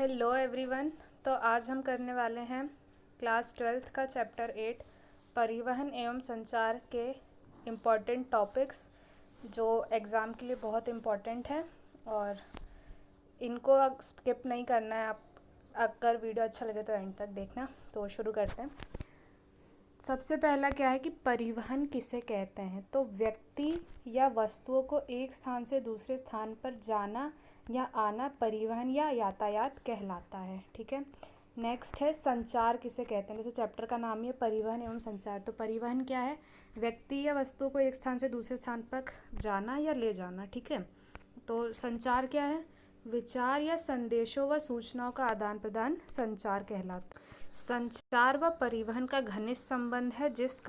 Hello everyone. तो आज हम करने वाले हैं क्लास 12th का चैप्टर 8 परिवहन एवं संचार के इम्पॉर्टेंट टॉपिक्स जो एग्ज़ाम के लिए बहुत इम्पॉर्टेंट है और इनको स्किप नहीं करना है। आप अगर वीडियो अच्छा लगे तो एंड तक देखना। तो शुरू करते हैं। सबसे पहला क्या है कि परिवहन किसे कहते हैं। तो व्यक्ति या वस्तुओं को एक स्थान से दूसरे स्थान पर जाना या आना परिवहन या यातायात कहलाता है। ठीक है। नेक्स्ट है संचार किसे कहते हैं। जैसे चैप्टर का नाम ही है परिवहन एवं संचार। तो परिवहन क्या है, व्यक्ति या वस्तुओं को एक स्थान से दूसरे स्थान पर जाना या ले जाना। ठीक है। तो संचार क्या है, विचार या संदेशों व सूचनाओं का आदान प्रदान संचार कहलाता है। संचार व परिवहन का घनिष्ठ संबंध है जिस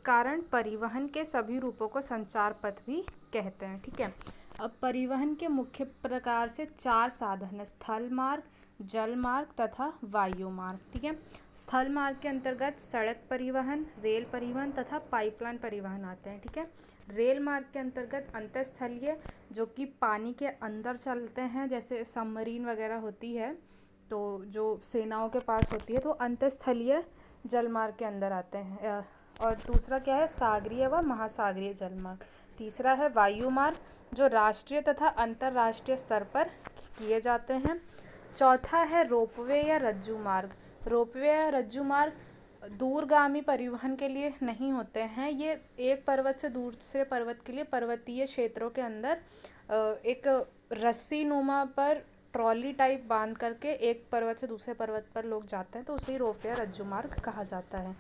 कारण परिवहन के सभी रूपों को संचार पथ भी कहते हैं। ठीक है। अब परिवहन के मुख्य प्रकार से 4 साधन है, स्थल मार्ग, जल मार्ग तथा वायु मार्ग। ठीक है। स्थल मार्ग के अंतर्गत सड़क परिवहन, रेल परिवहन तथा पाइपलाइन परिवहन आते हैं। ठीक है। रेल मार्ग के अंतर्गत अंतरस्थलीय जो कि पानी के अंदर चलते हैं, जैसे सबमरीन वगैरह होती है तो जो सेनाओं के पास होती है, तो अंतरस्थलीय जल मार्ग के अंदर आते हैं। और दूसरा क्या है, सागरीय व महासागरीय जल मार्ग। तीसरा है वायु मार्ग जो राष्ट्रीय तथा अंतर्राष्ट्रीय स्तर पर किए जाते हैं। चौथा है रोपवे या रज्जू मार्ग। रोपवे या रज्जू मार्ग दूरगामी परिवहन के लिए नहीं होते हैं। ये एक पर्वत से दूसरे पर्वत के लिए पर्वतीय क्षेत्रों के अंदर एक रस्सी नुमा पर ट्रॉली टाइप बांध करके एक पर्वत से दूसरे पर्वत पर लोग जाते हैं, तो उसे रोपवे या रज्जू मार्ग कहा जाता है।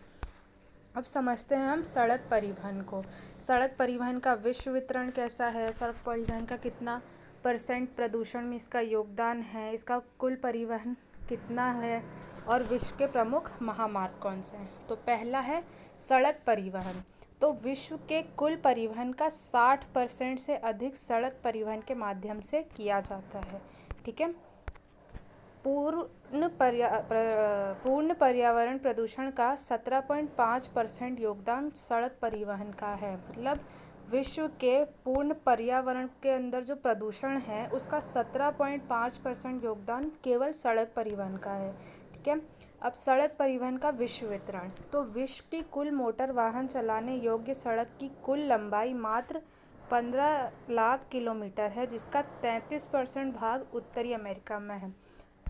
अब समझते हैं हम सड़क परिवहन को। सड़क परिवहन का विश्व वितरण कैसा है, सड़क परिवहन का कितना % प्रदूषण में इसका योगदान है, इसका कुल परिवहन कितना है और विश्व के प्रमुख महामार्ग कौन से हैं। तो पहला है सड़क परिवहन। तो विश्व के कुल परिवहन का 60% से अधिक सड़क परिवहन के माध्यम से किया जाता है। ठीक है। पूर्ण पर्यावरण प्रदूषण का 17.5% योगदान सड़क परिवहन का है। मतलब विश्व के पूर्ण पर्यावरण के अंदर जो प्रदूषण है उसका 17.5% योगदान केवल सड़क परिवहन का है। ठीक है। अब सड़क परिवहन का विश्व वितरण। तो विश्व की कुल मोटर वाहन चलाने योग्य सड़क की कुल लंबाई मात्र 15 लाख किलोमीटर है, जिसका 33% भाग उत्तरी अमेरिका में है।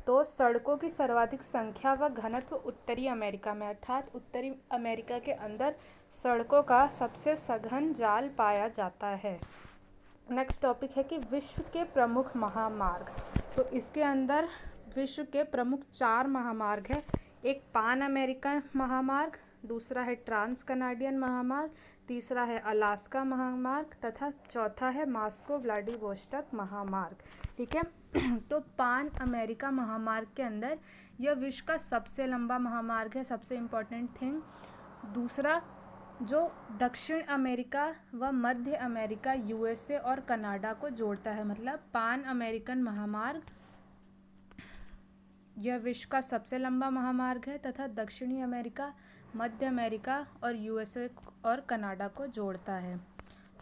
तो सड़कों की सर्वाधिक संख्या व घनत्व उत्तरी अमेरिका में, अर्थात उत्तरी अमेरिका के अंदर सड़कों का सबसे सघन जाल पाया जाता है। नेक्स्ट टॉपिक है कि विश्व के प्रमुख महामार्ग। तो इसके अंदर विश्व के प्रमुख 4 महामार्ग है। एक पान अमेरिकन महामार्ग, दूसरा है ट्रांस कनाडियन महामार्ग, तीसरा है अलास्का महामार्ग तथा चौथा है मॉस्को व्लादिवोस्टोक महामार्ग। ठीक है। तो पान अमेरिका महामार्ग के अंदर यह विश्व का सबसे लंबा महामार्ग है, सबसे इम्पोर्टेंट थिंग। दूसरा जो दक्षिण अमेरिका व मध्य अमेरिका, USA और कनाडा को जोड़ता है। मतलब पान अमेरिकन महामार्ग यह विश्व का सबसे लंबा महामार्ग है तथा दक्षिणी अमेरिका, मध्य अमेरिका और USA और कनाडा को जोड़ता है।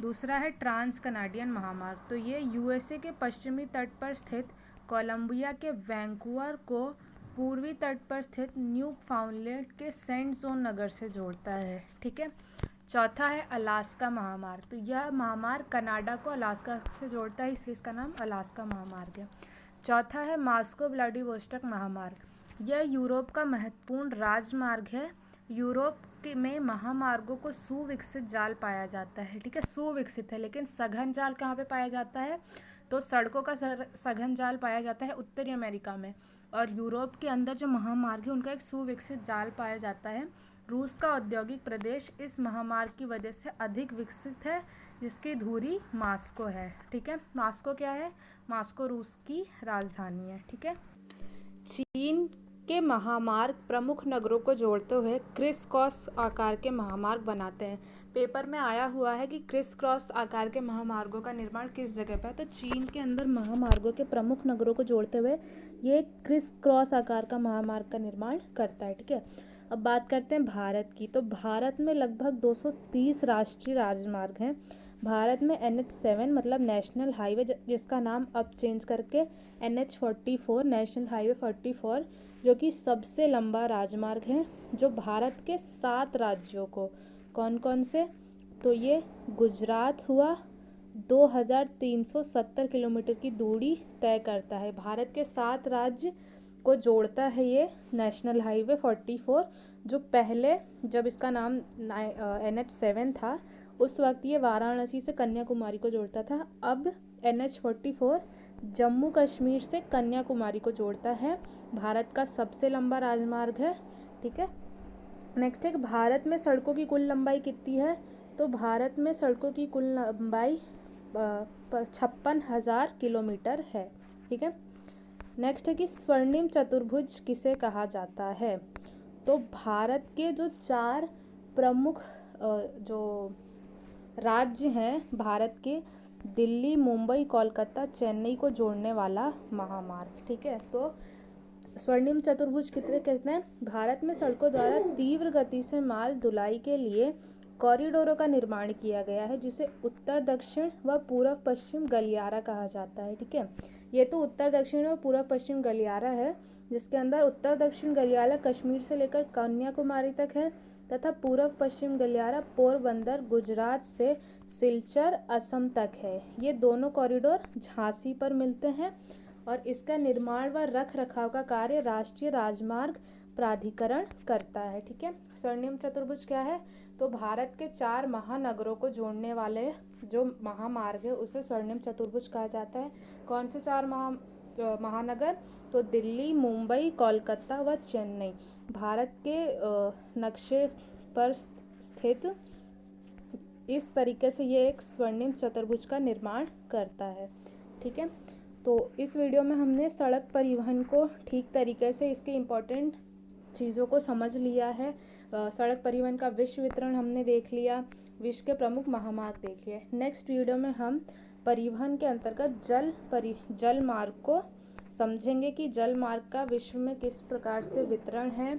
दूसरा है ट्रांस कनाडियन महामार्ग। तो ये USA के पश्चिमी तट पर स्थित कोलंबिया के वैंकूवर को पूर्वी तट पर स्थित न्यू फाउंडलैंड के सेंट जॉन नगर से जोड़ता है। ठीक है। चौथा है अलास्का महामार्ग। तो यह महामार्ग कनाडा को अलास्का से जोड़ता है, इसलिए इसका नाम अलास्का महामार्ग है। चौथा है मॉस्को व्लादिवोस्टोक महामार्ग। यह यूरोप का महत्वपूर्ण राजमार्ग है। यूरोप में महामार्गों को सुविकसित जाल पाया जाता है। ठीक है। सुविकसित है, लेकिन सघन जाल कहाँ पे पाया जाता है, तो सड़कों का सघन जाल पाया जाता है उत्तरी अमेरिका में, और यूरोप के अंदर जो महामार्ग है उनका एक सुविकसित जाल पाया जाता है। रूस का औद्योगिक प्रदेश इस महामार्ग की वजह से अधिक विकसित है, जिसकी धुरी मॉस्को है। ठीक है। मॉस्को क्या है, मॉस्को रूस की राजधानी है। ठीक है। चीन के महामार्ग प्रमुख नगरों को जोड़ते हुए क्रिस क्रॉस आकार के महामार्ग बनाते हैं। पेपर में आया हुआ है कि क्रिस क्रॉस आकार के महामार्गों का निर्माण किस जगह पर है। तो चीन के अंदर महामार्गों के प्रमुख नगरों को जोड़ते हुए ये क्रिस क्रॉस आकार का महामार्ग का निर्माण करता है। ठीक है। अब बात करते हैं भारत की। तो भारत में लगभग 230 राष्ट्रीय राजमार्ग हैं। भारत में NH7 मतलब नेशनल हाईवे, जिसका नाम अब चेंज करके NH44 नेशनल हाईवे 44, जो कि सबसे लंबा राजमार्ग है, जो भारत के 7 राज्यों को, कौन कौन से, तो ये गुजरात हुआ, 2370 किलोमीटर की दूरी तय करता है। भारत के 7 राज्य को जोड़ता है ये नेशनल हाईवे 44, जो पहले जब इसका नाम NH7 था उस वक्त ये वाराणसी से कन्याकुमारी को जोड़ता था। अब NH44 जम्मू कश्मीर से कन्याकुमारी को जोड़ता है। भारत का सबसे लंबा राजमार्ग है। ठीक है, नेक्स्ट है, भारत में सड़कों की कुल लंबाई कितनी है, तो भारत में सड़कों की कुल लंबाई 56,000 किलोमीटर है। ठीक है, नेक्स्ट है कि स्वर्णिम चतुर्भुज किसे कहा जाता है, तो भारत के जो 4 प्रमुख जो राज्य हैं भारत के, दिल्ली, मुंबई, कोलकाता, चेन्नई को जोड़ने वाला महामार्ग। ठीक है, तो स्वर्णिम चतुर्भुज कितने कहते हैं, भारत में सड़कों द्वारा तीव्र गति से माल ढुलाई के लिए कॉरिडोरों का निर्माण किया गया है, जिसे उत्तर दक्षिण व पूर्व पश्चिम गलियारा कहा जाता है। ठीक है, ये तो उत्तर दक्षिण व पूर्व पश्चिम गलियारा है, जिसके अंदर उत्तर दक्षिण गलियारा कश्मीर से लेकर कन्याकुमारी तक है, तथा पूर्व पश्चिम गलियारा पोरबंदर गुजरात से सिलचर असम तक है। ये दोनों कॉरिडोर झांसी पर मिलते हैं और इसका निर्माण व रख रखाव का कार्य राष्ट्रीय राजमार्ग प्राधिकरण करता है। ठीक है, स्वर्णिम चतुर्भुज क्या है, तो भारत के 4 महानगरों को जोड़ने वाले जो महामार्ग है उसे स्वर्णिम चतुर्भुज कहा जाता है। कौन से 4 महानगर, तो दिल्ली, मुंबई, कोलकाता व चेन्नई भारत के नक्शे पर स्थित इस तरीके से ये एक स्वर्णिम चतुर्भुज का निर्माण करता है। ठीक है, तो इस वीडियो में हमने सड़क परिवहन को ठीक तरीके से इसके इम्पोर्टेंट चीज़ों को समझ लिया है। सड़क परिवहन का विश्व वितरण हमने देख लिया, विश्व के प्रमुख महामार्ग देख लिए। नेक्स्ट वीडियो में हम परिवहन के अंतर्गत जल मार्ग को समझेंगे कि जल मार्ग का विश्व में किस प्रकार से वितरण है,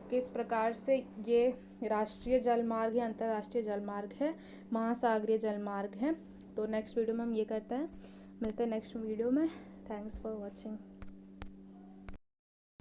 किस प्रकार से ये राष्ट्रीय जल मार्ग है, अंतर्राष्ट्रीय जल मार्ग है, महासागरीय जल मार्ग है। तो नेक्स्ट वीडियो में हम ये करते हैं, मिलते हैं नेक्स्ट वीडियो में। Thanks for watching.